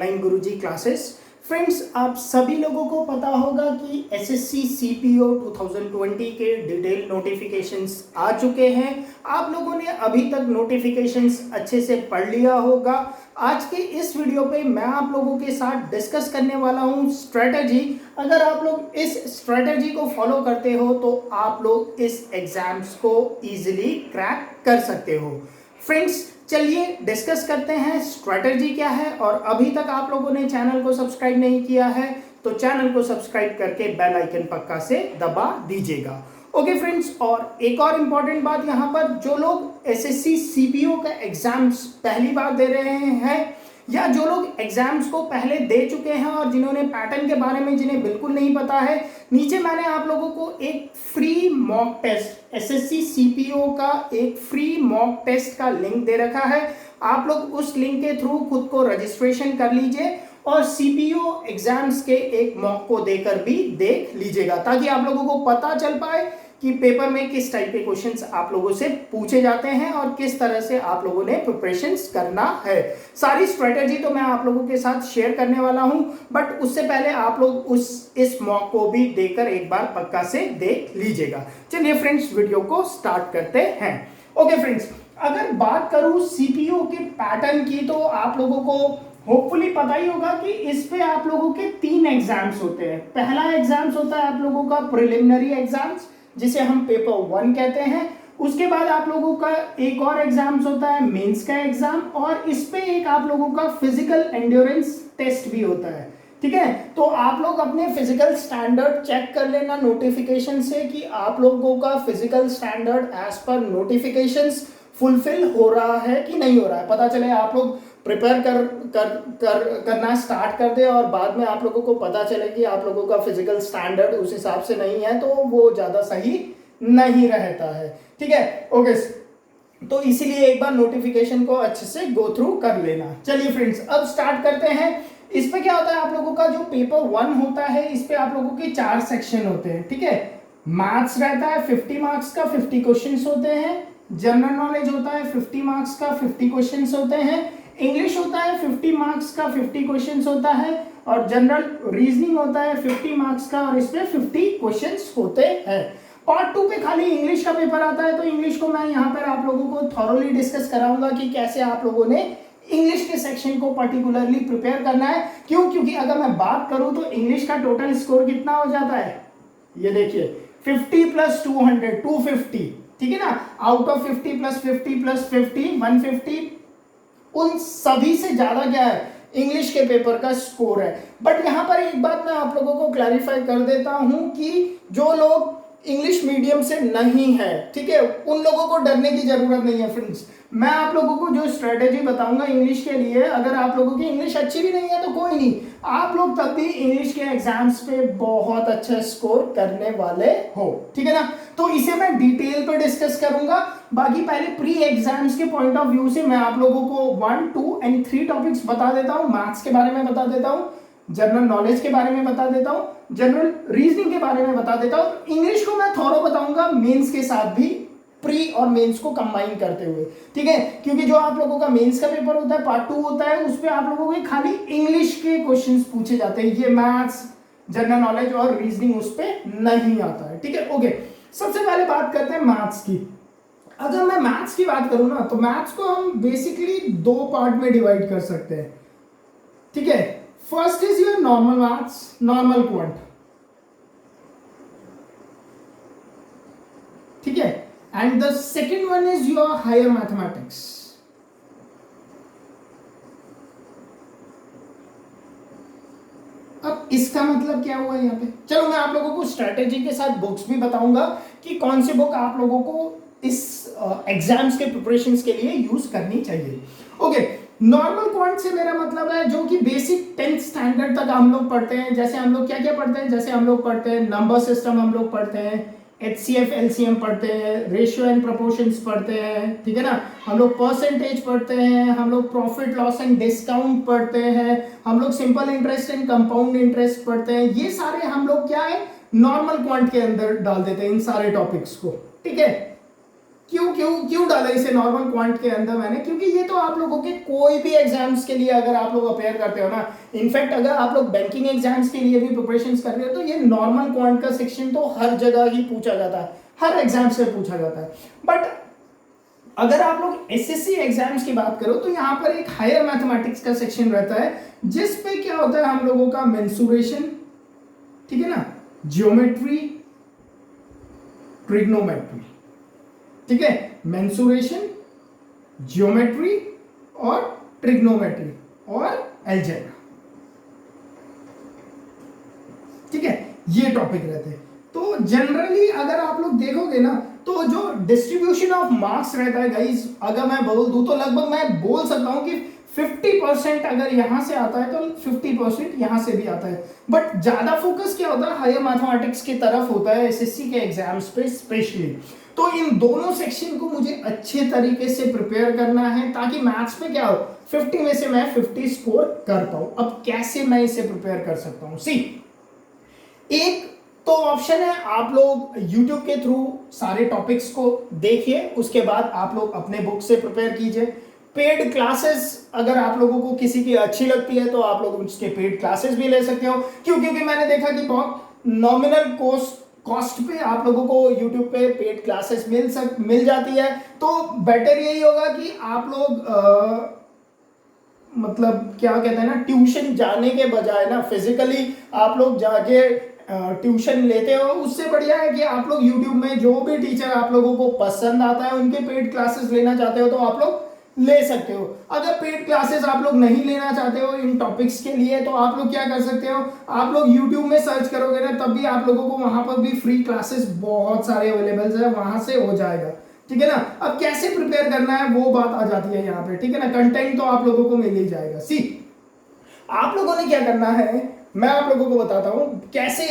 Online गुरुजी classes. Friends, आप सभी लोगों को पता होगा कि एसएससी सीपीओ 2020 के डिटेल नोटिफिकेशंस आ चुके हैं। आप लोगों ने अभी तक नोटिफिकेशंस अच्छे से पढ़ लिया होगा। आज के इस वीडियो पे मैं आप लोगों के साथ डिस्कस करने वाला हूं स्ट्रेटजी। अगर आप लोग इस स्ट्रेटजी को फॉलो करते हो तो आप लोग इस एग्जाम्स को इजीली क्रैक कर सकते हो। फ्रेंड्स, चलिए डिस्कस करते हैं स्ट्रेटजी क्या है। और अभी तक आप लोगों ने चैनल को सब्सक्राइब नहीं किया है तो चैनल को सब्सक्राइब करके बेल आइकन पक्का से दबा दीजिएगा। ओके फ्रेंड्स, और एक और इम्पॉर्टेंट बात, यहाँ पर जो लोग एसएससी सीपीओ का एग्जाम्स पहली बार दे रहे हैं या जो लोग एग्जाम्स को पहले दे चुके हैं और जिन्होंने पैटर्न के बारे में जिन्हें बिल्कुल नहीं पता है, नीचे मैंने आप लोगों को एक free mock test, SSC CPO का एक फ्री मॉक टेस्ट का लिंक दे रखा है। आप लोग उस लिंक के थ्रू खुद को रजिस्ट्रेशन कर लीजिए और सीपीओ एग्जाम्स के एक मॉक को देकर भी देख लीजिएगा, ताकि आप लोगों को पता चल पाए कि पेपर में किस टाइप के क्वेश्चंस आप लोगों से पूछे जाते हैं और किस तरह से आप लोगों ने प्रिपरेशंस करना है। सारी स्ट्रेटेजी तो मैं आप लोगों के साथ शेयर करने वाला हूं, बट उससे पहले आप लोग इस मॉक को भी देकर एक बार पक्का से देख लीजिएगा। चलिए फ्रेंड्स, वीडियो को स्टार्ट करते हैं। ओके फ्रेंड्स, अगर बात करूं सीपीओ के पैटर्न की तो आप लोगों को होपफुली पता ही होगा कि इस पे आप लोगों के 3 एग्जाम्स होते हैं। पहला एग्जाम्स होता है आप लोगों का प्रिलिमिनरी एग्जाम्स, जिसे हम पेपर 1 कहते हैं। उसके बाद आप लोगों का एक और एग्जाम्स होता है मेंस का एग्जाम, और इस पे एक आप लोगों का फिजिकल एंड्योरेंस टेस्ट भी होता है। ठीक है, तो आप लोग अपने फिजिकल स्टैंडर्ड चेक कर लेना नोटिफिकेशन से कि आप लोगों का फिजिकल स्टैंडर्ड एज पर नोटिफिकेशंस फुलफिल हो रहा है कि नहीं हो रहा है। पता चले आप लोग प्रिपेयर करना स्टार्ट कर दे और बाद में आप लोगों को पता चले कि आप लोगों का फिजिकल स्टैंडर्ड उस हिसाब से नहीं है, तो वो ज़्यादा सही नहीं रहता है। ठीक है, ओके, तो इसीलिए एक बार नोटिफिकेशन को अच्छे से गो थ्रू कर लेना। चलिए फ्रेंड्स, अब स्टार्ट करते हैं। इस पे क्या होता है, आप लोगों का जो पेपर 1 होता है इस पे आप लोगों के 4 सेक्शन होते हैं। ठीक है, मैथ्स रहता है 50 मार्क्स का, 50 क्वेश्चन होते हैं। जनरल नॉलेज होता है 50 मार्क्स का, 50 क्वेश्चन होते हैं। इंग्लिश होता है 50 मार्क्स का, 50 क्वेश्चंस होता है। और जनरल रीजनिंग होता है 50 मार्क्स का और इसमें 50 क्वेश्चंस होते हैं। पार्ट 2 पे खाली इंग्लिश का पेपर आता है, तो इंग्लिश को मैं यहाँ पर आप लोगों को थॉरोली डिस्कस कराऊंगा कि कैसे आप लोगों ने इंग्लिश के सेक्शन को पर्टिकुलरली प्रिपेयर करना है। क्यों? क्योंकि अगर मैं बात करूं तो इंग्लिश का टोटल स्कोर कितना हो जाता है, ये देखिए 50 + 200 250। ठीक है ना, आउट ऑफ 50 + 50 + 50 150, उन सभी से ज्यादा क्या है, इंग्लिश के पेपर का स्कोर है। बट यहां पर एक बात मैं आप लोगों को क्लैरिफाई कर देता हूं कि जो लोग इंग्लिश मीडियम से नहीं है, ठीक है, उन लोगों को डरने की जरूरत नहीं है। फ्रेंड्स, मैं आप लोगों को जो स्ट्रेटेजी बताऊंगा इंग्लिश के लिए, अगर आप लोगों की इंग्लिश अच्छी भी नहीं है तो कोई नहीं, आप लोग तब भी इंग्लिश के एग्जाम्स पे बहुत अच्छा स्कोर करने वाले हो। ठीक है ना, तो इसे मैं डिटेल पे डिस्कस करूंगा। बाकी पहले प्री एग्जाम्स के पॉइंट ऑफ व्यू से मैं आप लोगों को 1, 2 और 3 टॉपिक्स बता देता हूं। मैथ्स के बारे में बता देता हूं, जनरल नॉलेज के बारे में बता देता हूं, जनरल रीजनिंग के बारे में बता देता हूं। इंग्लिश को मैं थोड़ा बताऊंगा मेंस के साथ भी, प्री और मेंस को कंबाइन करते हुए। ठीक है, क्योंकि जो आप लोगों का मेंस का पेपर होता है पार्ट 2 होता है, उस पे आप लोगों के खाली इंग्लिश के क्वेश्चंस पूछे जाते हैं। ये मैथ्स, जनरल नॉलेज और रीजनिंग उस पे नहीं आता है। ठीक है, ओके, सबसे पहले बात करते हैं मैथ्स की। अगर मैं मैथ्स की बात करूं ना, तो मैथ्स को हम बेसिकली 2 पार्ट में डिवाइड कर सकते हैं। ठीक है, first is your normal maths, normal quant. ठीक है, and the second one is your higher mathematics. अब इसका मतलब क्या हुआ यहाँ पे, चलो मैं आप लोगों को स्ट्रेटेजी के साथ बुक्स भी बताऊंगा कि कौन सी बुक आप लोगों को इस एग्जाम्स के प्रिपरेशंस के लिए यूज करनी चाहिए। ओके, नॉर्मल क्वांट से मेरा मतलब है जो कि बेसिक 10th स्टैंडर्ड तक हम लोग पढ़ते हैं। जैसे हम लोग क्या क्या पढ़ते हैं, जैसे हम लोग पढ़ते हैं नंबर सिस्टम, हम लोग पढ़ते हैं HCF LCM पढ़ते हैं, रेशियो एंड प्रोपोर्शंस पढ़ते हैं। ठीक है ना, हम लोग परसेंटेज पढ़ते हैं, हम लोग प्रॉफिट लॉस एंड डिस्काउंट पढ़ते हैं, हम लोग simple interest and compound interest पढ़ते हैं। ये सारे हम लोग क्या है, नॉर्मल क्वांट के अंदर डाल देते हैं इन सारे टॉपिक्स को। ठीक है, क्यों क्यों क्यों डाला इसे नॉर्मल क्वांट के अंदर मैंने, क्योंकि ये तो आप लोगों के कोई भी एग्जाम्स के लिए अगर आप लोग अपेयर करते हो ना, इनफैक्ट अगर आप लोग बैंकिंग एग्जाम्स के लिए भी प्रिपरेशन कर रहे हो तो ये नॉर्मल क्वांट का सेक्शन तो हर जगह ही पूछा जाता है, हर एग्जाम से पूछा जाता है। बट अगर आप लोग एसएससी एग्जाम्स की बात करो तो यहाँ पर एक हायर मैथमेटिक्स का सेक्शन रहता है, जिस पे क्या होता है हम लोगों का मेंसुरेशन, ठीक है ना, ज्योमेट्री, ट्रिग्नोमेट्री, ठीक है, मेंसुरेशन, ज्योमेट्री और ट्रिग्नोमेट्री और अलजेब्रा, ठीक है, ये टॉपिक रहते हैं। तो जनरली अगर आप लोग देखोगे ना तो जो डिस्ट्रीब्यूशन ऑफ मार्क्स रहता है गाइस, अगर मैं बोल दूं तो लगभग मैं बोल सकता हूं कि 50% अगर यहां से आता है तो 50% यहां से भी आता है। बट ज्यादा फोकस क्या होता है, हायर मैथमेटिक्स की तरफ होता है एसएससी के एग्जाम्स पे स्पेशली। तो इन दोनों सेक्शन को मुझे अच्छे तरीके से प्रिपेयर करना है ताकि मैथ्स पे क्या हो, 50 में से मैं 50 स्कोर कर पाऊं। अब कैसे मैं इसे प्रिपेयर कर सकता हूं, सी एक तो ऑप्शन है, आप लोग YouTube के थ्रू सारे टॉपिक्स को देखिए, उसके बाद आप लोग अपने बुक से प्रिपेयर कीजिए। पेड क्लासेस अगर आप लोगों को किसी की अच्छी लगती है तो आप लोग उसके पेड क्लासेस भी ले सकते हो, क्योंकि मैंने देखा कि बहुत नॉमिनल कॉस्ट पे आप लोगों को YouTube पे पेड क्लासेस मिल जाती है। तो बेटर यही होगा कि आप लोग मतलब क्या कहते हैं ना, ट्यूशन जाने के बजाय ना फिजिकली आप लोग जाके ट्यूशन लेते हो, उससे बढ़िया है कि आप लोग YouTube में जो भी टीचर आप लोगों को पसंद आता है उनके पेड क्लासेस लेना चाहते हो तो आप लोग ले सकते हो। अगर पेड क्लासेस आप लोग नहीं लेना चाहते हो इन टॉपिक्स के लिए तो आप लोग क्या कर सकते हो, आप लोग YouTube में सर्च करोगे ना तब भी आप लोगों को वहां पर भी फ्री क्लासेस बहुत सारे अवेलेबल है, वहां से हो जाएगा, ठीक है ना। अब कैसे प्रिपेयर करना है वो बात आ जाती है यहाँ पे, ठीक है ना। कंटेंट तो आप लोगों को मिल ही जाएगा। सी आप लोगों ने क्या करना है, मैं आप लोगों को बताता हूं कैसे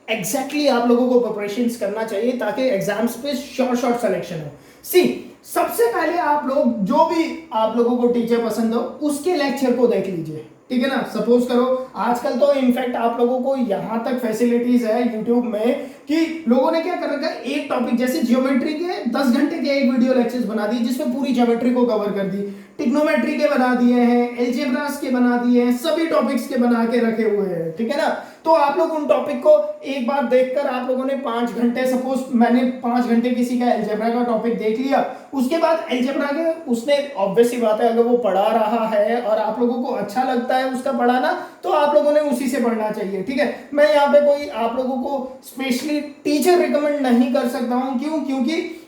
एग्जैक्टली आप लोगों को प्रिपरेशंस करना चाहिए ताकि एग्जाम्स पे शॉर्ट सिलेक्शन हो। सी सबसे पहले आप लोग जो भी आप लोगों को टीचर पसंद हो उसके लेक्चर को देख लीजिए, ठीक है ना। सपोज करो आजकल तो इनफैक्ट आप लोगों को यहां तक फैसिलिटीज है यूट्यूब में कि लोगों ने क्या कर रखा है, एक टॉपिक जैसे ज्योमेट्री के 10 घंटे के एक वीडियो लेक्चर्स बना दी जिसमें पूरी ज्योमेट्री को कवर कर दी, टिग्नोमेट्री के बना दिए हैं, एल्जेब्रास के बना दिए हैं, सभी टॉपिक्स के बना के रखे हुए हैं, ठीक है ना। तो आप लोग उन टॉपिक को एक बार देखकर आप लोगों ने 5 घंटे, सपोज मैंने 5 घंटे किसी का एल्जेब्रा का टॉपिक देख लिया, उसके बाद एल्जेब्रा के उसने ऑब्वियस सी बात है अगर वो पढ़ा रहा है और आप लोगों को अच्छा लगता है उसका पढ़ाना तो आप लोगों ने उसी से पढ़ना चाहिए, ठीक है। मैं यहाँ पे कोई आप लोगों को स्पेशली टीचर रिकमेंड नहीं कर सकता हूँ, क्यों, क्योंकि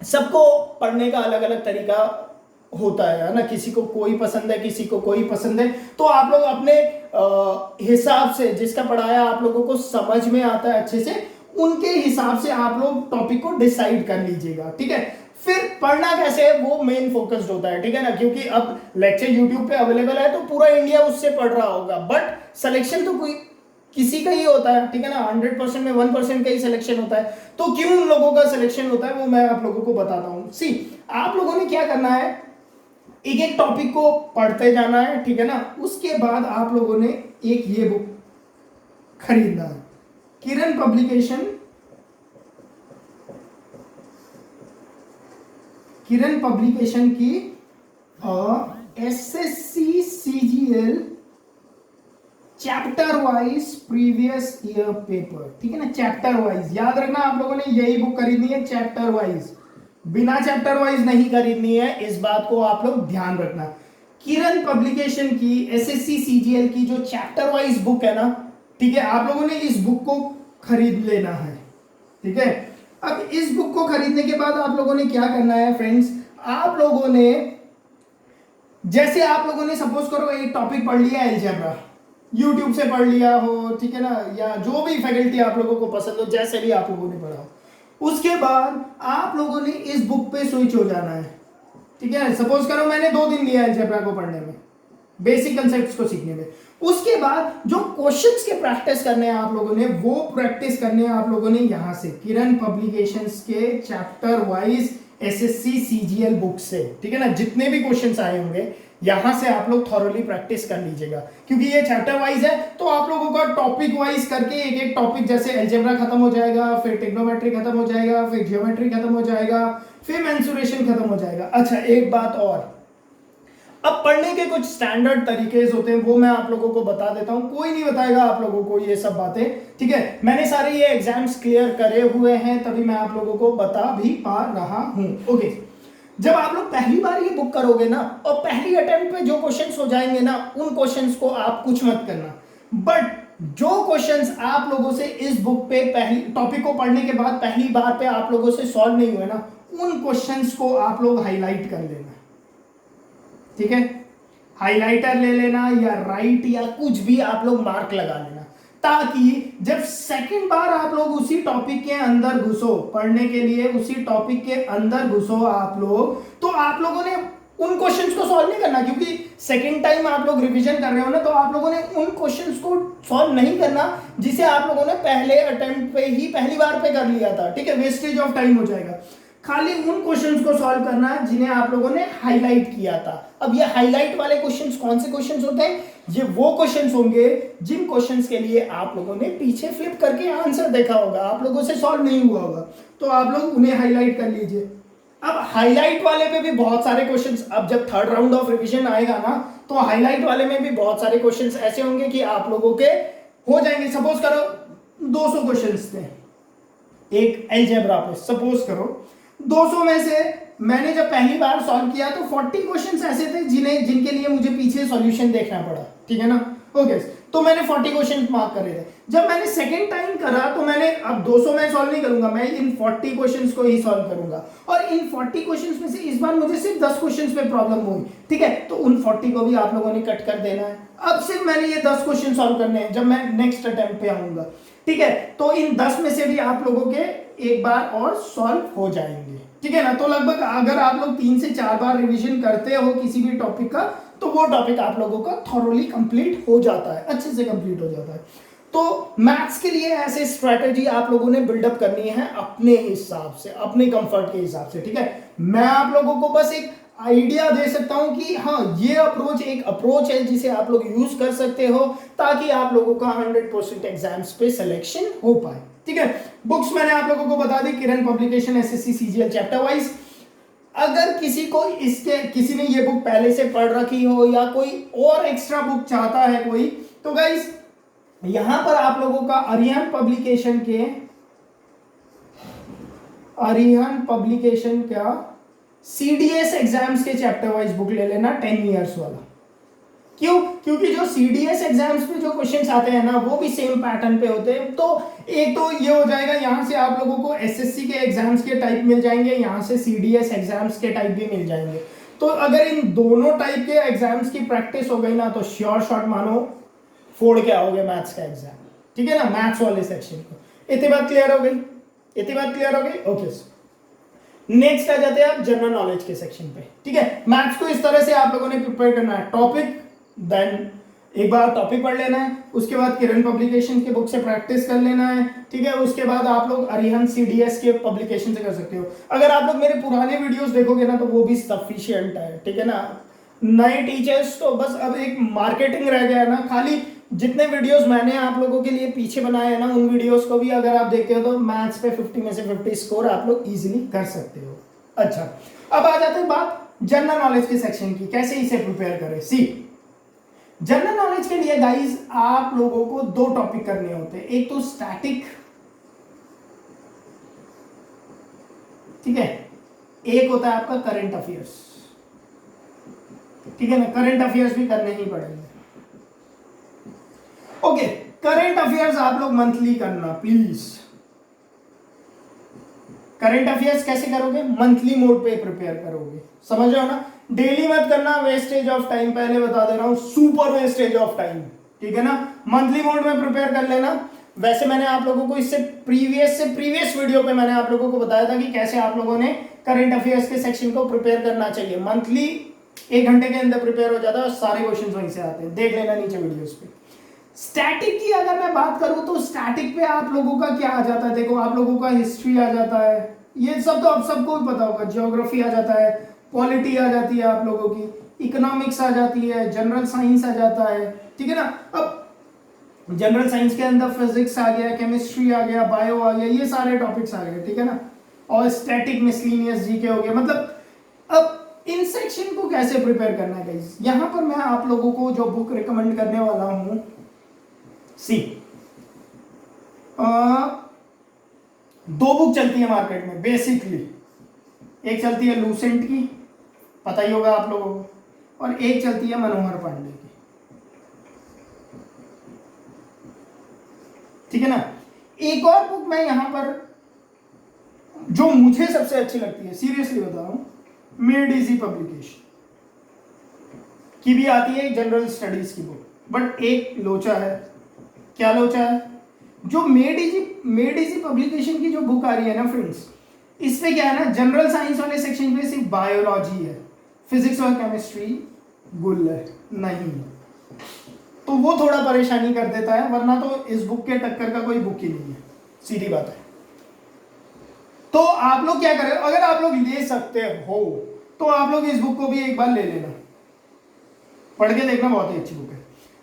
सबको पढ़ने का अलग अलग तरीका होता है ना, किसी को कोई पसंद है किसी को कोई पसंद है। तो आप लोग अपने हिसाब से जिसका पढ़ाया आप लोगों को समझ में आता है अच्छे से, उनके हिसाब से आप लोग टॉपिक को डिसाइड कर लीजिएगा, ठीक है। फिर पढ़ना कैसे है वो मेन फोकस्ड होता है, ठीक है ना, क्योंकि अब लेक्चर यूट्यूब पे अवेलेबल है तो पूरा इंडिया उससे पढ़ रहा होगा, बट सिलेक्शन तो कोई किसी का ही होता है, ठीक है ना। 100% में 1% का ही सिलेक्शन होता है। तो क्यों उन लोगों का सिलेक्शन होता है वो मैं आप लोगों को बताता हूं। सी आप लोगों ने क्या करना है, एक एक टॉपिक को पढ़ते जाना है, ठीक है ना। उसके बाद आप लोगों ने एक ये बुक खरीदना है, किरण पब्लिकेशन की SSC CGL chapter wise previous year paper, ठीक है ना। चैप्टर वाइज याद रखना, आप लोगों ने यही बुक खरीदनी है चैप्टर वाइज, बिना चैप्टर वाइज नहीं खरीदनी है, इस बात को आप लोग ध्यान रखना। किरण पब्लिकेशन की एसएससी सीजीएल की जो चैप्टर वाइज बुक है ना, ठीक है, आप लोगों ने इस बुक को खरीद लेना है, ठीक है। अब इस बुक को खरीदने के बाद आप लोगों ने क्या करना है फ्रेंड्स, आप लोगों ने जैसे आप लोगों ने सपोज करो एक टॉपिक पढ़ लिया अलजेब्रा, यूट्यूब से पढ़ लिया हो, ठीक है ना, या जो भी फैकल्टी आप लोगों को पसंद हो, जैसे भी आप लोगों ने पढ़ा हो, उसके बाद आप लोगों ने इस बुक पे स्विच हो जाना है, ठीक है। सपोज करो मैंने 2 दिन लिया अलजेब्रा को पढ़ने में, बेसिक कंसेप्ट्स को सीखने में, उसके बाद जो क्वेश्चंस के प्रैक्टिस करने हैं आप लोगों ने, वो प्रैक्टिस करने हैं आप लोगों ने यहां से किरण पब्लिकेशंस के chapter wise SSC CGL book से, ठीक है ना। जितने भी क्वेश्चंस आए होंगे यहां से आप लोग थॉरली प्रैक्टिस कर लीजिएगा, क्योंकि ये चैप्टर वाइज है तो आप लोगों का टॉपिक वाइज करके एक एक टॉपिक, जैसे अलजेब्रा खत्म हो जाएगा, फिर ट्रिग्नोमेट्री खत्म हो जाएगा, फिर ज्योमेट्री खत्म हो जाएगा, फिर मेंसुरेशन खत्म हो जाएगा। अच्छा एक बात और, अब पढ़ने के कुछ स्टैंडर्ड तरीके होते हैं, वो मैं आप लोगों को बता देता हूं, कोई नहीं बताएगा आप लोगों को ये सब बातें, ठीक है। मैंने सारे ये एग्जाम्स क्लियर करे हुए हैं, तभी मैं आप लोगों को बता भी पा रहा हूं। ओके, जब आप लोग पहली बार ये बुक करोगे ना, और पहली अटेम्प्ट पे जो क्वेश्चंस हो जाएंगे ना, उन क्वेश्चंस को आप कुछ मत करना, बट जो क्वेश्चंस आप लोगों से इस बुक पे पहली टॉपिक को पढ़ने के बाद पहली बार पे आप लोगों से सॉल्व नहीं हुए ना, उन क्वेश्चंस को आप लोग हाईलाइट कर लेना, ठीक है। हाइलाइटर ले लेना या राइट या कुछ भी आप लोग मार्क लगा लेना, ताकि जब सेकंड बार आप लोग उसी टॉपिक के अंदर घुसो, पढ़ने के लिए उसी टॉपिक के अंदर घुसो आप लोग, तो आप लोगों ने उन क्वेश्चंस को सॉल्व नहीं करना, क्योंकि सेकंड टाइम आप लोग रिवीजन कर रहे हो ना, तो आप लोगों ने उन क्वेश्चंस को सॉल्व नहीं करना जिसे आप लोगों ने पहले अटेम्प्ट पे ही पहली बार पे कर लिया था, ठीक है। वेस्टेज ऑफ टाइम हो जाएगा। खाली उन क्वेश्चंस को सॉल्व करना है जिन्हें आप लोगों ने हाईलाइट किया था। अब ये हाईलाइट वाले क्वेश्चंस कौन से क्वेश्चंस होते हैं? ये वो क्वेश्चंस होंगे जिन क्वेश्चंस के लिए आप लोगों ने पीछे फ्लिप करके आंसर देखा होगा, आप लोगों से सॉल्व नहीं हुआ होगा, तो आप लोग उन्हें हाईलाइट कर लीजिए। अब हाईलाइट वाले पे भी बहुत सारे क्वेश्चंस, अब जब थर्ड राउंड ऑफ रिवीजन आएगा ना, तो हाईलाइट वाले में भी बहुत सारे क्वेश्चंस ऐसे होंगे कि आप लोगों के हो जाएंगे। सपोज करो 200 क्वेश्चंस थे एक अलजेब्रा पे, सपोज करो 200 में से मैंने जब पहली बार सॉल्व किया तो 40 क्वेश्चंस ऐसे थे जिनके लिए मुझे पीछे सॉल्यूशन देखना पड़ा, ठीक है ना। ओके, तो मैंने 40 क्वेश्चन मार्क करे थे। जब मैंने सेकंड टाइम करा तो मैंने अब 200 में सॉल्व नहीं करूंगा, मैं इन 40 क्वेश्चंस को ही सॉल्व करूंगा, और इन 40 क्वेश्चंस में से इस बार मुझे सिर्फ 10 क्वेश्चंस पे प्रॉब्लम हुई, ठीक है, तो उन 40 को भी आप लोगों ने कट कर देना है। अब सिर्फ मैंने ये 10 क्वेश्चन सॉल्व करने हैं जब मैं नेक्स्ट अटेम्प्ट पे आऊंगा, ठीक है। तो इन 10 में से भी आप लोगों के एक बार और सॉल्व हो जाएंगे, ठीक है ना। तो लगभग अगर आप लोग 3 से 4 बार रिवीजन करते हो किसी भी टॉपिक का, तो वो टॉपिक आप लोगों का थॉरोली कंप्लीट हो जाता है, अच्छे से कंप्लीट हो जाता है। तो मैथ्स के लिए ऐसे स्ट्रेटेजी आप लोगों ने बिल्डअप करनी है अपने हिसाब से, अपने कंफर्ट के हिसाब से, ठीक है। मैं आप लोगों को बस एक आइडिया दे सकता हूं कि हाँ, ये अप्रोच एक अप्रोच है जिसे आप लोग यूज कर सकते हो, ताकि आप लोगों का 100% एग्जाम्स पे सिलेक्शन हो पाए, ठीक है। बुक्स मैंने आप लोगों को बता दी, Kiran publication, SSC CGL chapter wise. अगर किसी ने ये बुक पहले से पढ़ रखी हो या कोई और एक्स्ट्रा बुक चाहता है कोई, तो गाइस यहां पर आप लोगों का अरिहंत पब्लिकेशन का सीडीएस एग्जाम्स के चैप्टर वाइज बुक ले लेना, 10 इयर्स वाला। क्यों? क्योंकि जो सीडीएस एग्जाम्स में जो क्वेश्चंस आते हैं ना, वो भी सेम पैटर्न पे होते हैं। तो एक तो ये हो जाएगा, यहां से आप लोगों को एसएससी के एग्जाम्स के टाइप मिल जाएंगे, यहां से सीडीएस एग्जाम्स के टाइप भी मिल जाएंगे। तो अगर इन दोनों टाइप के एग्जाम्स की प्रैक्टिस हो गई ना, तो श्योर शॉट मानो फोड़ के आओगे मैथ्स का एग्जाम, ठीक है ना, मैथ्स वाले सेक्शन को। इतनी बात क्लियर हो गई? ओके, नेक्स्ट आ जाते हैं आप जनरल नॉलेज के सेक्शन पे, ठीक है। मैथ्स को इस तरह से आप लोगों ने प्रिपेयर करना है, टॉपिक, देन एक बार टॉपिक पढ़ लेना है, उसके बाद किरण पब्लिकेशन के बुक से प्रैक्टिस कर लेना है, ठीक है। उसके बाद आप लोग अरिहंत सीडीएस के पब्लिकेशन से कर सकते हो। अगर आप लोग मेरे पुराने वीडियोस देखोगे ना, तो वो भी सफिशिएंट है, ठीक है ना। नए टीचर्स तो बस अब एक मार्केटिंग रह गया है ना, खाली जितने वीडियोस मैंने आप लोगों के लिए पीछे बनाए हैं ना, उन वीडियोस को भी अगर आप देखते हो तो मैथ्स पे 50 में से 50 स्कोर आप लोग इजीली कर सकते हो। अच्छा, अब आ जाते हैं बात जनरल नॉलेज के सेक्शन की, कैसे इसे प्रिपेयर करें। सी, जनरल नॉलेज के लिए गाइस आप लोगों को 2 टॉपिक करने होते हैं, एक तो स्टैटिक, ठीक है, एक होता है आपका करंट अफेयर्स, ठीक है ना। करंट अफेयर्स भी करने ही पड़ेंगे। ओके, करंट अफेयर्स आप लोग मंथली करना प्लीज। करंट अफेयर्स कैसे करोगे? मंथली मोड पे प्रिपेयर करोगे, समझ रहे हो ना। डेली मत करना, वेस्टेज ऑफ टाइम, पहले बता दे रहा हूं, सुपर वेस्टेज ऑफ टाइम, ठीक है ना। मंथली मोड में प्रिपेयर कर लेना। वैसे मैंने आप लोगों को इससे प्रीवियस वीडियो पे मैंने आप लोगों को बताया था कि कैसे आप लोगों ने करंट अफेयर्स के सेक्शन को प्रिपेयर करना चाहिए। मंथली 1 घंटे के अंदर प्रिपेयर हो जाता है, सारे क्वेश्चन वहीं से आते हैं, देख लेना नीचे वीडियोस पे। स्टैटिक की अगर मैं बात करूं तो स्टैटिक पे आप लोगों का क्या आ जाता है, देखो आप लोगों का हिस्ट्री आ जाता है, ये सब तो आप सबको भी पता होगा, ज्योग्राफी आ जाता है, पॉलिटी आ जाती है आप लोगों की, इकोनॉमिक्स आ जाती है, जनरल साइंस आ जाता है, ठीक है ना। अब जनरल साइंस के अंदर फिजिक्स आ गया, केमिस्ट्री आ गया, बायो आ गया, ये सारे टॉपिक्स आ गए, ठीक है ना। और स्टैटिक मिसलिनियस जीके हो गया। मतलब अब इन सेक्शन को कैसे प्रिपेयर करना है गाइस, यहां पर मैं आप लोगों को जो बुक रिकमेंड करने वाला हूं, सी दो बुक चलती है मार्केट में बेसिकली। एक चलती है लूसेंट की, पता ही होगा आप लोगों को, और एक चलती है मनोहर पांडे की, ठीक है ना। एक और बुक मैं यहां पर जो मुझे सबसे अच्छी लगती है, सीरियसली बता रहा हूं, मेड इजी पब्लिकेशन की भी आती है, जनरल स्टडीज की बुक, बट एक लोचा है। क्या लोचा है? जो मेड इजी पब्लिकेशन की जो बुक आ रही है ना फ्रेंड्स, इसमें क्या है ना, जनरल साइंस वाले सेक्शन में सिर्फ बायोलॉजी है, फिजिक्स और केमिस्ट्री गुल है नहीं है, तो वो थोड़ा परेशानी कर देता है, वरना तो इस बुक के टक्कर का कोई बुक ही नहीं है, सीधी बात है। तो आप लोग क्या करें, अगर आप लोग ले सकते हो तो आप लोग इस बुक को भी एक बार ले लेना, पढ़ के देखना, बहुत ही अच्छी बुक है।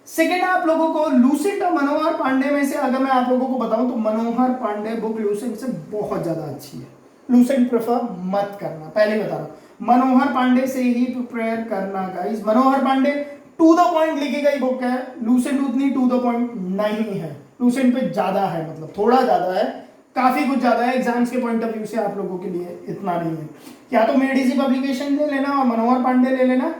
सेकेंड, आप लोगों को लूसेंट और मनोहर पांडे में से अगर मैं आप लोगों को बताऊं तो मनोहर पांडे बुक लूसेंट से बहुत ज्यादा अच्छी है। लूसेंट प्रेफर मत करना, पहले बता रहा हूं, मनोहर पांडे से ही प्रिपेयर करना guys. Manohar Pandey to the point लिखी गई बुक है, लूसेंट उतनी टू द पॉइंट नहीं है, लूसेंट पे ज्यादा है, मतलब थोड़ा ज्यादा है, काफी कुछ ज्यादा है, एग्जाम्स के पॉइंट ऑफ व्यू से आप लोगों के लिए इतना नहीं है। या तो मेड इजी पब्लिकेशन ले लेना और मनोहर पांडे ले लेना,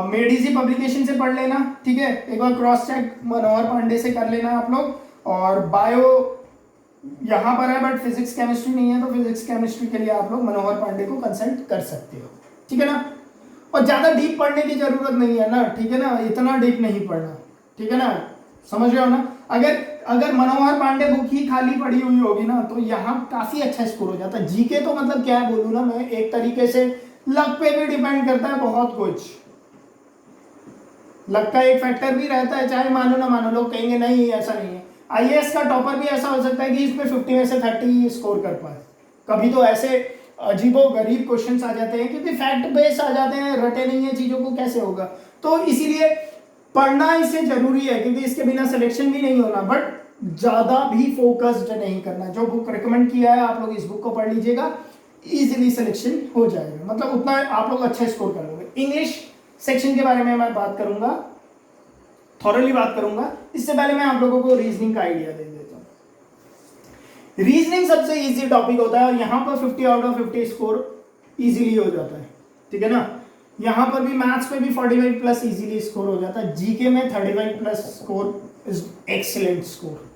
मेड इजी पब्लिकेशन से पढ़ लेना, ठीक है, एक बार क्रॉस चेक मनोहर पांडे से कर लेना आप लोग। और बायो यहां पर है बट फिजिक्स केमिस्ट्री नहीं है, तो फिजिक्स केमिस्ट्री के लिए आप लोग मनोहर पांडे को कंसल्ट कर सकते हो, ठीक है ना। और ज्यादा डीप पढ़ने की जरूरत नहीं है ना, ठीक है ना, इतना डीप नहीं पढ़ना, ठीक है ना, समझ रहे हो ना। अगर मनोहर पांडे बुक ही खाली पढ़ी हुई होगी ना तो यहाँ काफी अच्छा स्कोर हो जाता है। जीके तो मतलब क्या बोलूं ना मैं, एक तरीके से लक पे भी डिपेंड करता है, बहुत कुछ लक का एक फैक्टर भी रहता है, चाहे मानो ना मानो, लोग कहेंगे नहीं ऐसा नहीं है। आईएएस का टॉपर भी ऐसा हो सकता है कि इसमें 50 में से 30 स्कोर कर पाए, कभी तो ऐसे अजीबो गरीब क्वेश्चंस आ जाते हैं क्योंकि फैक्ट बेस आ जाते हैं, रटे नहीं है चीजों को, कैसे होगा। तो इसीलिए पढ़ना इससे जरूरी है क्योंकि इसके बिना सिलेक्शन भी नहीं होना, बट ज्यादा भी फोकस्ड नहीं करना। जो बुक रिकमेंड किया है आप लोग इस बुक को पढ़ लीजिएगा, इजीली सिलेक्शन हो जाएगा, मतलब उतना आप लोग अच्छा स्कोर कर लोगे। इंग्लिश सेक्शन के बारे में मैं बात करूंगा, थॉरली बात करूंगा, इससे पहले मैं आप लोगों को रीजनिंग का आइडिया दे देता हूं। रीजनिंग सबसे इजी टॉपिक होता है और यहां पर 50 आउट ऑफ 50 स्कोर इजीली हो जाता है, ठीक है ना। यहां पर भी मैथ्स पे भी 45 प्लस इजीली स्कोर हो जाता है, जीके में 35 plus score is excellent score,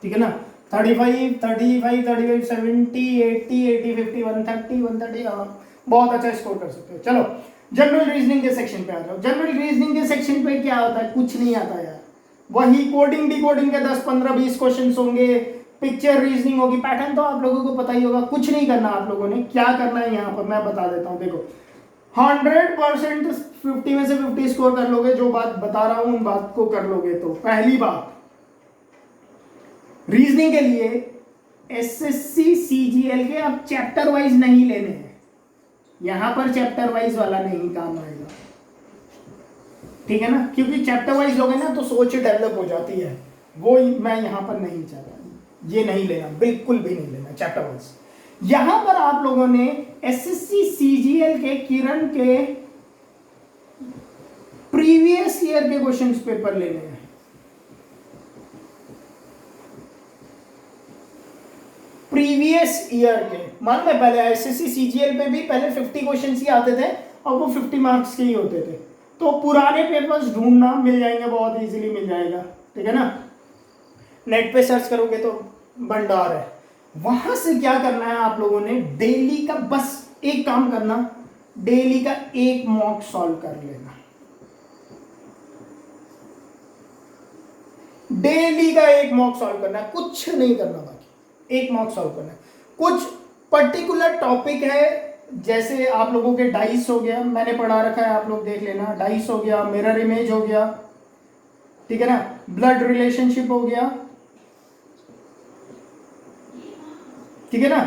ठीक है ना। 35 35 35 70 80 80 50 130 130, बहुत अच्छा स्कोर कर सकते हो। चलो जनरल रीजनिंग के सेक्शन पे आ जाओ। जनरल रीजनिंग के सेक्शन पे क्या होता है, कुछ नहीं आता यार, वही कोडिंग डिकोडिंग के 10 15 20 क्वेश्चंस होंगे, पिक्चर रीजनिंग होगी, पैटर्न तो आप लोगों को पता ही होगा। कुछ नहीं करना आप लोगों ने, क्या करना है यहाँ पर मैं बता देता हूँ। देखो 100% 50 में से 50 स्कोर कर लोगे, जो बात बता रहा हूं उन बात को कर लोगे तो पहली बात, रीजनिंग के लिए एसएससी सीजीएल के अब चैप्टर वाइज नहीं लेने हैं, यहां पर चैप्टर वाइज वाला नहीं काम आएगा, ठीक है ना, क्योंकि चैप्टर वाइज लोगे ना तो सोच डेवलप हो जाती है, वो मैं यहां पर नहीं चाहता, ये नहीं लेना, बिल्कुल भी नहीं लेना चैप्टर वाइज। यहां पर आप लोगों ने एसएससी सीजीएल के किरण के प्रीवियस ईयर के क्वेश्चंस पेपर लेने हैं। प्रीवियस ईयर के, मान में पहले एसएससी सीजीएल पे भी पहले 50 क्वेश्चंस ही आते थे और वो 50 मार्क्स के ही होते थे, तो पुराने पेपर्स ढूंढना मिल जाएंगे, बहुत इजीली मिल जाएगा, ठीक है ना। नेट पे सर्च करोगे तो भंडार है, वहां से क्या करना है आप लोगों ने, डेली का बस एक काम करना, डेली का एक मॉक सॉल्व कर लेना, डेली का एक मॉक सॉल्व करना है, कुछ नहीं करना, बाकी एक मॉक सॉल्व करना है। कुछ पर्टिकुलर टॉपिक है, जैसे आप लोगों के डाइस हो गया, मैंने पढ़ा रखा है, आप लोग देख लेना, डाइस हो गया, मिरर इमेज हो गया, ठीक है ना, ब्लड रिलेशनशिप हो गया, ठीक है ना,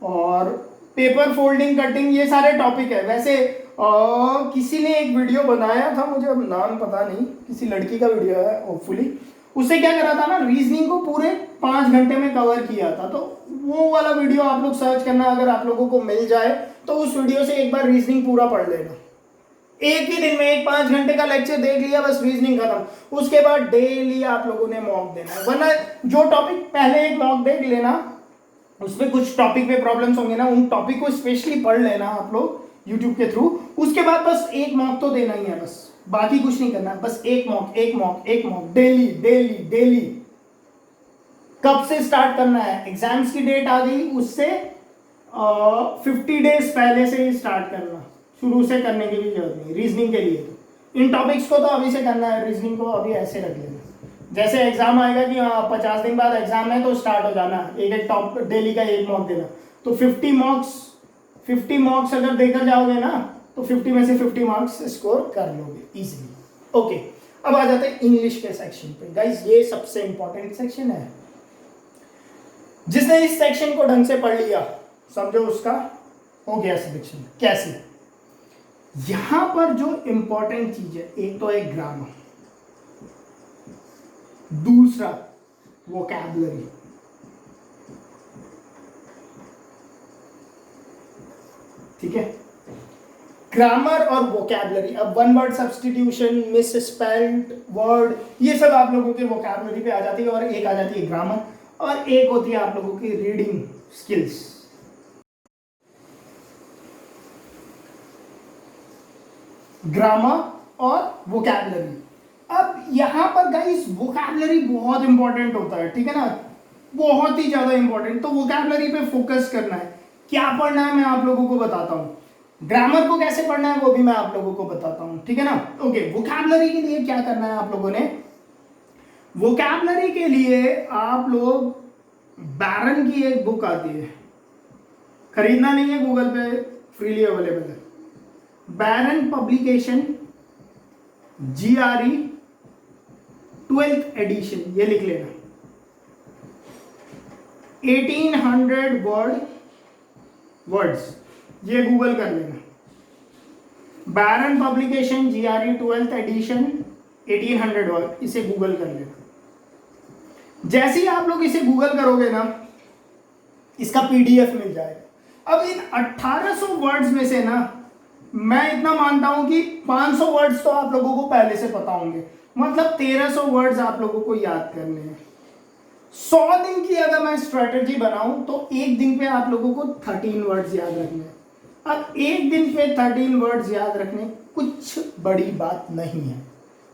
और पेपर फोल्डिंग कटिंग, ये सारे टॉपिक है। वैसे किसी ने एक वीडियो बनाया था, मुझे अब नाम पता नहीं, किसी लड़की का वीडियो है होपफुली। उससे क्या करा था ना, रीजनिंग को पूरे 5 घंटे में कवर किया था। तो वो वाला वीडियो आप लोग सर्च करना, अगर आप लोगों को मिल जाए तो उस वीडियो से एक बार रीजनिंग पूरा पढ़ लेना। एक ही दिन में एक 5 घंटे का लेक्चर देख लिया, बस रीजनिंग खत्म। उसके बाद डेली आप लोगों ने मॉक देना है, वरना जो टॉपिक पहले एक मॉक देख लेना, उसमें कुछ टॉपिक पे प्रॉब्लम्स होंगे ना, उन टॉपिक को स्पेशली पढ़ लेना आप लोग यूट्यूब के थ्रू। उसके बाद बस एक मॉक तो देना ही है, बस बाकी कुछ नहीं करना, बस एक मॉक एक मॉक एक मॉक डेली डेली डेली। कब से स्टार्ट करना है, एग्जाम्स की डेट आ गई उससे 50 डेज पहले से ही स्टार्ट करना, शुरू से करने की भी जरूरत नहीं। रीजनिंग के लिए तो इन टॉपिक्स को तो अभी से करना है, रीजनिंग को अभी ऐसे रख लेना। जैसे एग्जाम आएगा कि 50 दिन बाद एग्जाम है तो स्टार्ट हो जाना, एक एक टॉप डेली का एक मॉक देना। तो 50 मार्क्स अगर देकर जाओगे ना, तो 50 में से 50 मार्क्स स्कोर कर लोगे इजीली। ओके, अब आ जाते हैं इंग्लिश के सेक्शन पे। गाइस ये सबसे इंपॉर्टेंट सेक्शन है। जिसने इस सेक्शन को ढंग से पढ़ लिया, समझो उसका हो गया सिलेक्शन। कैसे? यहां पर जो इंपॉर्टेंट चीज है, एक तो है ग्रामर, दूसरा वोकैबुलरी। ठीक है, ग्रामर और वोकैबुलरी। अब one word substitution, miss spelled word, ये सब आप लोगों के वोकैबुलरी पे आ जाती है। और एक आ जाती है ग्रामर, और एक होती है आप लोगों की रीडिंग स्किल्स। ग्रामर और वोकैबुलरी। अब यहां पर गाइस वोकैबुलरी बहुत इंपॉर्टेंट होता है, ठीक है ना, बहुत ही ज्यादा इंपॉर्टेंट। तो वोकैबुलरी पे फोकस करना है। क्या पढ़ना है मैं आप लोगों को बताता हूं, ग्रामर को कैसे पढ़ना है वो भी मैं आप लोगों को बताता हूं, ठीक है ना। ओके, वोकैबुलरी के लिए क्या करना है आप लोगों ने, वोकैबुलरी के लिए आप लोग बैरन की एक बुक आती है, खरीदना नहीं है, गूगल पे फ्रीली अवेलेबल है। बैरन पब्लिकेशन GRE 12th एडिशन, ये लिख लेना। 1800 वर्ड्स, ये गूगल कर लेना। Barron publication GRE 12th edition 1800 word, इसे गूगल कर लेना। जैसे ही आप लोग इसे गूगल करोगे ना, इसका PDF मिल जाएगा। अब इन 1800 वर्ड्स में से ना, मैं इतना मानता हूं कि 500 वर्ड्स तो आप लोगों को पहले से पता होंगे, मतलब 1300 वर्ड्स आप लोगों को याद करने हैं। 100 दिन की अगर मैं स्ट्रेटेजी बनाऊं तो एक दिन पे आप लोगों को 13 वर्ड्स याद रखने हैं। अब एक दिन पे 13 वर्ड्स याद रखने कुछ बड़ी बात नहीं है।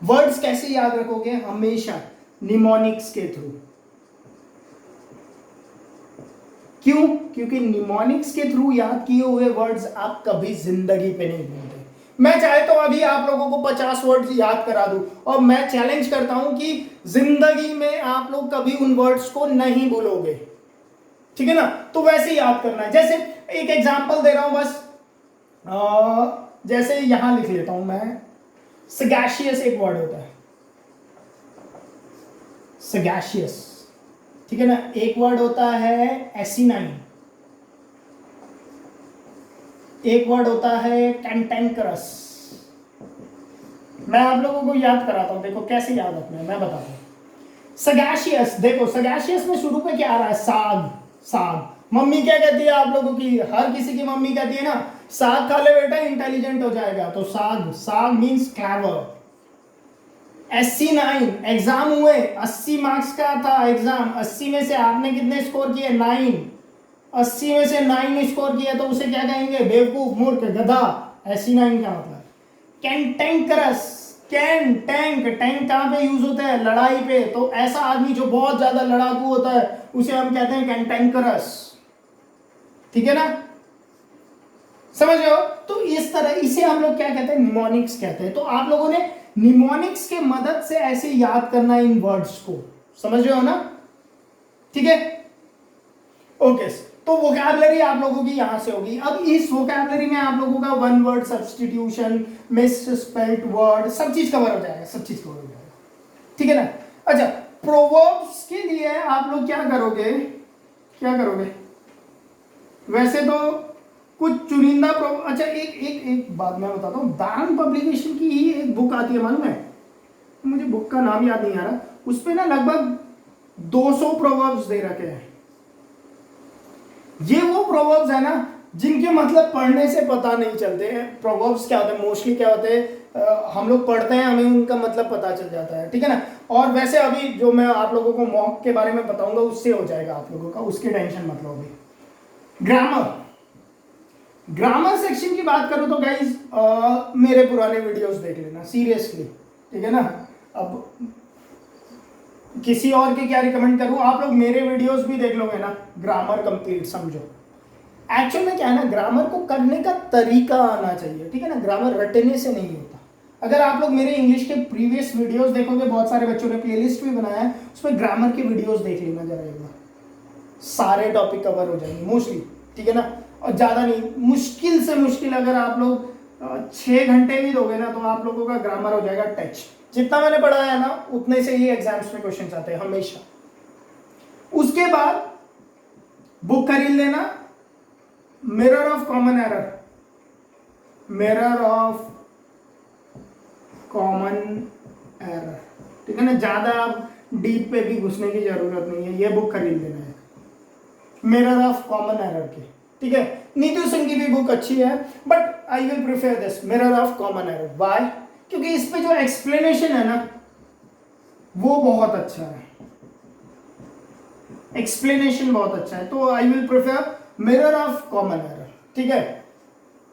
वर्ड्स कैसे याद रखोगे, हमेशा निमोनिक्स के थ्रू। क्यों? क्योंकि निमोनिक्स के थ्रू याद किए हुए वर्ड्स आप कभी जिंदगी पे नहीं भूलते। मैं चाहे तो अभी आप लोगों को 50 वर्ड्स याद करा दूं, और मैं चैलेंज करता हूं कि जिंदगी में आप लोग कभी उन वर्ड्स को नहीं भूलोगे, ठीक है ना। तो वैसे याद करना है। जैसे एक एग्जांपल दे रहा हूं बस, जैसे यहां लिख लेता हूं मैं, सगैशियस एक वर्ड होता है, सगैशियस, ठीक है ना। एक वर्ड होता है एसिनाइन, एक वर्ड होता है कैंटेंकरस। मैं आप लोगों को याद कराता हूं, देखो कैसे याद रखना है, मैं बताता हूं। सगैशियस, देखो सगैशियस में शुरू पे क्या आ रहा है, साग। साग, मम्मी क्या कहती है आप लोगों की, हर किसी की मम्मी कहती है ना, साग खा ले बेटा इंटेलिजेंट हो जाएगा। तो साग, साग मीन्स क्लेवर। एसिनाइन, एग्जाम हुए, 80 मार्क्स का था एग्जाम, 80 में से आपने कितने स्कोर किए, 9। 80 में से 9 स्कोर किया तो उसे क्या कहेंगे, बेवकूफ, मूर्ख, गधा। एसिनाइन का मतलब। कैंटेंकरस, कैन, टैंक, टैंक कहां पे यूज होता है, लड़ाई पे। तो ऐसा आदमी जो बहुत ज्यादा लड़ाकू होता है उसे हम कहते हैं कैंटेंकरस, ठीक है ना, समझ रहे हो। तो इस तरह इसे हम लोग क्या कहते हैं, निमोनिक्स कहते हैं। तो आप लोगों ने निमोनिक्स के मदद से ऐसे याद करना है इन वर्ड्स को, समझ रहे हो ना, ठीक है। ओके, तो वोकैबुलरी आप लोगों की यहां से होगी। अब इस वोकैबुलरी में आप लोगों का one word substitution, misspelled word, सब चीज कवर हो जाएगा, सब चीज कवर हो जाएगा, ठीक है ना। अच्छा, प्रोवर्ब्स के लिए आप लोग क्या करोगे, क्या करोगे, वैसे तो कुछ चुनिंदा अच्छा एक बात मैं बताता हूँ, बैरन पब्लिकेशन की ही एक बुक आती है, मालूम है, मुझे बुक का नाम याद नहीं आ रहा, उस पे ना लगभग 200 प्रोवर्ब्स दे रखे हैं। ये वो प्रोवर्ब्स है ना जिनके मतलब पढ़ने से पता नहीं चलते हैं। प्रोवर्ब्स क्या होते हैं, मोस्टली क्या होते हैं, हम लोग पढ़ते हैं, हमें उनका मतलब पता चल जाता है, ठीक है ना। और वैसे अभी जो मैं आप लोगों को मॉक के बारे में बताऊंगा उससे हो जाएगा आप लोगों का, उसकी टेंशन मत लो अभी। ग्रामर सेक्शन की बात करूं तो गाइज मेरे पुराने वीडियोस देख लेना सीरियसली, ठीक है ना। अब किसी और के क्या रिकमेंड करूं, आप लोग मेरे वीडियोस भी देख लोगे ना, ग्रामर कंप्लीट समझो। एक्चुअल में क्या है ना, ग्रामर को करने का तरीका आना चाहिए, ठीक है ना, ग्रामर रटने से नहीं होता। अगर आप लोग मेरे इंग्लिश के प्रीवियस वीडियोस देखोगे, बहुत सारे बच्चों ने प्लेलिस्ट भी बनाया है, उसमें ग्रामर के वीडियोस देख लेना जरा एक बार, सारे टॉपिक कवर हो जाएंगे मोस्टली, ठीक है ना। और ज़्यादा नहीं, मुश्किल से मुश्किल अगर आप लोग 6 घंटे भी दोगे ना तो आप लोगों का ग्रामर हो जाएगा टच। जितना मैंने पढ़ाया है ना उतने से ही एग्जाम्स में क्वेश्चन आते हैं हमेशा। उसके बाद बुक खरीद लेना, mirror of common error, mirror of common error, ठीक है ना। ज्यादा आप डीप पे भी घुसने की जरूरत नहीं है, ये बुक खरीद लेना है, मिरर ऑफ कॉमन एरर की, ठीक है। नीतू सिंह की भी बुक अच्छी है, but I will prefer this mirror of common error. Why? क्योंकि इस पे जो एक्सप्लेनेशन है ना वो बहुत अच्छा है, एक्सप्लेनेशन बहुत अच्छा है, तो I will prefer mirror of common error, ठीक है।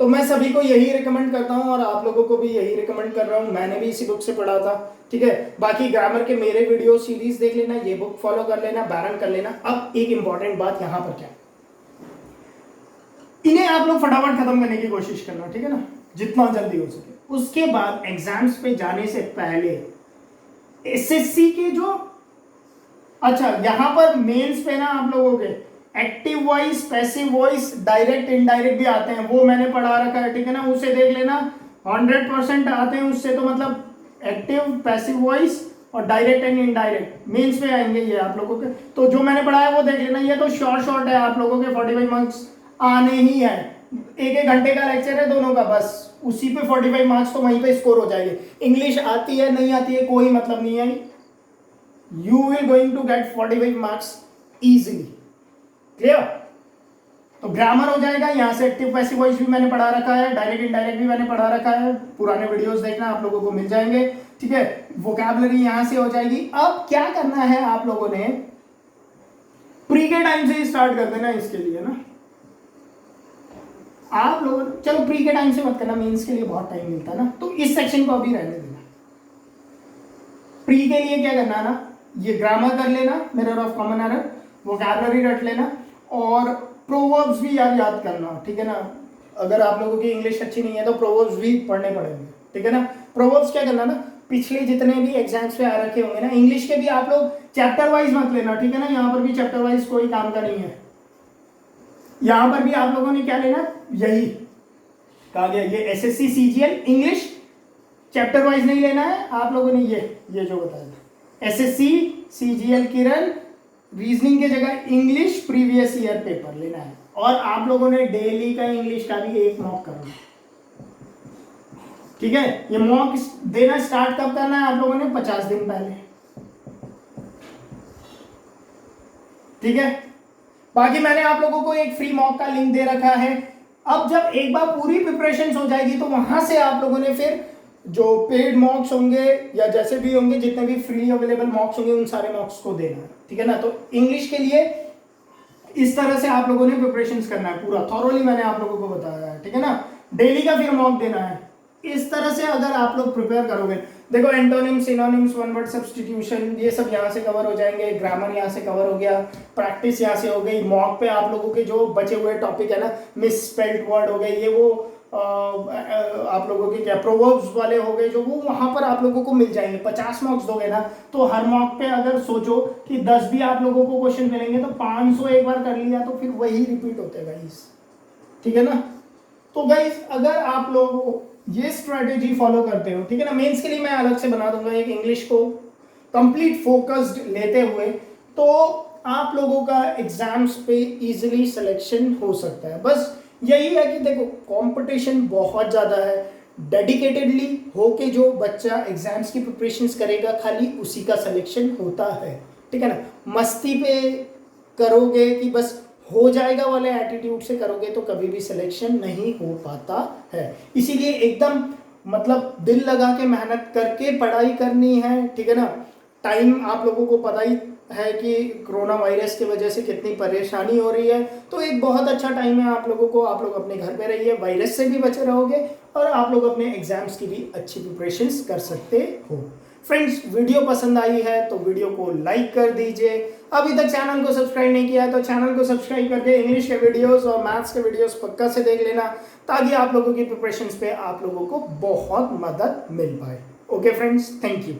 तो मैं सभी को यही रिकमेंड करता हूं और आप लोगों को भी यही रिकमेंड कर रहा हूं, मैंने भी इसी बुक से पढ़ा था, ठीक है। बाकी ग्रामर के मेरे वीडियो सीरीज देख लेना, ये बुक फॉलो कर लेना, बैरन कर लेना। अब एक इंपॉर्टेंट बात यहां पर क्या, इन्हें आप लोग फटाफट खत्म करने की कोशिश करना, ठीक है ना, जितना जल्दी हो सके। उसके बाद एग्जाम्स पे जाने से पहले एसएससी के जो, अच्छा यहां पर मेंस पे ना आप लोगों के active voice, passive voice, direct indirect भी आते हैं, वो मैंने पढ़ा रखा है, ठीक है ना, उसे देख लेना। 100% आते हैं उससे, तो मतलब एक्टिव, पैसिव वॉइस और डायरेक्ट एंड इनडायरेक्ट मेंस पे आएंगे ये आप लोगों के। तो जो मैंने पढ़ा है वो देख लेना, ये तो शॉर्ट है आप लोगों के, 45 मार्क्स आने ही है, एक घंटे का लेक्चर है दोनों का, बस उसी पे 45 मार्क्स तो वहीं पे स्कोर हो जाएंगे। इंग्लिश आती है नहीं आती है कोई मतलब नहीं है, you will going to get 45 marks easily, clear. तो ग्रामर हो जाएगा, यहां से एक्टिव पैसिव वॉइस भी मैंने पढ़ा रखा है, डायरेक्ट इनडायरेक्ट भी मैंने पढ़ा रखा है, पुराने वीडियोस देखना आप लोगों को मिल जाएंगे, ठीक है। वोकैबुलरी यहां से हो जाएगी। अब क्या करना है आप लोगों ने, प्री के टाइम से ही स्टार्ट कर देना इसके लिए ना, आप लोगों, चलो प्री के टाइम से मत करना, मेंस के लिए बहुत टाइम मिलता है ना, तो इस सेक्शन को अभी रहने देना। प्री के लिए क्या करना है ना, ये ग्रामर कर लेना, mirror of common error, vocabulary रट लेना, और प्रोवर्ब्स भी याद करना, ठीक है ना। अगर आप लोगों की इंग्लिश अच्छी नहीं है तो प्रोवर्ब्स भी पढ़ने पड़ेंगे, ठीक है ना। प्रोवर्ब्स क्या करना ना, पिछले जितने भी एग्जाम्स पे आ रखे होंगे ना इंग्लिश के भी, आप लोग चैप्टर वाइज मत लेना, ठीक है ना, यहाँ पर भी चैप्टर वाइज कोई काम का नहीं है। यहाँ पर भी आप लोगों ने क्या लेना, यही कहा गया, ये SSC CGL English chapter wise नहीं लेना है आप लोगों ने, ये जो बताया था एसएससी सीजीएल किरण रीजनिंग के जगह इंग्लिश प्रीवियस ईयर पेपर लेना है, और आप लोगों ने डेली का इंग्लिश का भी एक मॉक करना है, ठीक है। ये मॉक देना स्टार्ट कब करना है आप लोगों ने, 50 दिन पहले, ठीक है। बाकी मैंने आप लोगों को एक फ्री मॉक का लिंक दे रखा है। अब जब एक बार पूरी प्रिपरेशन हो जाएगी तो वहां से आप लोगों ने फिर जो पेड मॉक्स होंगे या जैसे भी होंगे, जितने भी फ्री अवेलेबल मॉक्स होंगे, उन सारे मॉक्स को देना है, ठीक है ना। तो इंग्लिश के लिए इस तरह से आप लोगों ने प्रिपरेशन करना है, पूरा थॉरोली मैंने आप लोगों को बताया है, ठीक है ना। डेली का फिर मॉक देना है। इस तरह से अगर आप लोग प्रिपेयर करोगे, देखो antonyms, synonyms, one word substitution, ये सब यहाँ से कवर हो जाएंगे, ग्रामर यहाँ से कवर हो गया, प्रैक्टिस यहाँ से हो गई। मॉक पे आप लोगों के जो बचे हुए टॉपिक है ना, मिस स्पेल्ड वर्ड हो गए, ये वो आप लोगों के क्या प्रोवर्ब्स वाले हो गए, जो वो वहां पर आप लोगों को मिल जाएंगे। 50 मार्क्स दोगे ना तो हर मॉक पे अगर सोचो कि 10 भी आप लोगों को क्वेश्चन मिलेंगे तो 500 एक बार कर लिया तो फिर वही रिपीट होते हैं गाइस, ठीक है ना। तो गाइस अगर आप लोग ये स्ट्रेटेजी फॉलो करते हो, ठीक है ना, मेंस के लिए मैं अलग से बना दूंगा एक इंग्लिश को कंप्लीट फोकस्ड लेते हुए, तो आप लोगों का एग्जाम्स पे इजीली सिलेक्शन हो सकता है। बस यही है कि देखो कंपटीशन बहुत ज़्यादा है, डेडिकेटेडली होके जो बच्चा एग्जाम्स की प्रिपरेशंस करेगा खाली उसी का सिलेक्शन होता है, ठीक है ना। मस्ती पे करोगे कि बस हो जाएगा वाले एटीट्यूड से करोगे तो कभी भी सिलेक्शन नहीं हो पाता है। इसीलिए एकदम मतलब दिल लगा के मेहनत करके पढ़ाई करनी है, ठीक है ना। टाइम आप लोगों को पता ही है कि कोरोना वायरस की वजह से कितनी परेशानी हो रही है, तो एक बहुत अच्छा टाइम है आप लोगों को। आप लोग अपने घर पे रहिए, वायरस से भी बचे रहोगे और आप लोग अपने एग्जाम्स की भी अच्छी प्रिपरेशंस कर सकते हो। फ्रेंड्स, वीडियो पसंद आई है तो वीडियो को लाइक कर दीजिए। अभी तक चैनल को सब्सक्राइब नहीं किया है तो चैनल को सब्सक्राइब करके इंग्लिश के वीडियोस और मैथ्स के वीडियोस पक्का से देख लेना, ताकि आप लोगों की प्रिपरेशंस पे आप लोगों को बहुत मदद मिल पाए। Okay friends, thank you.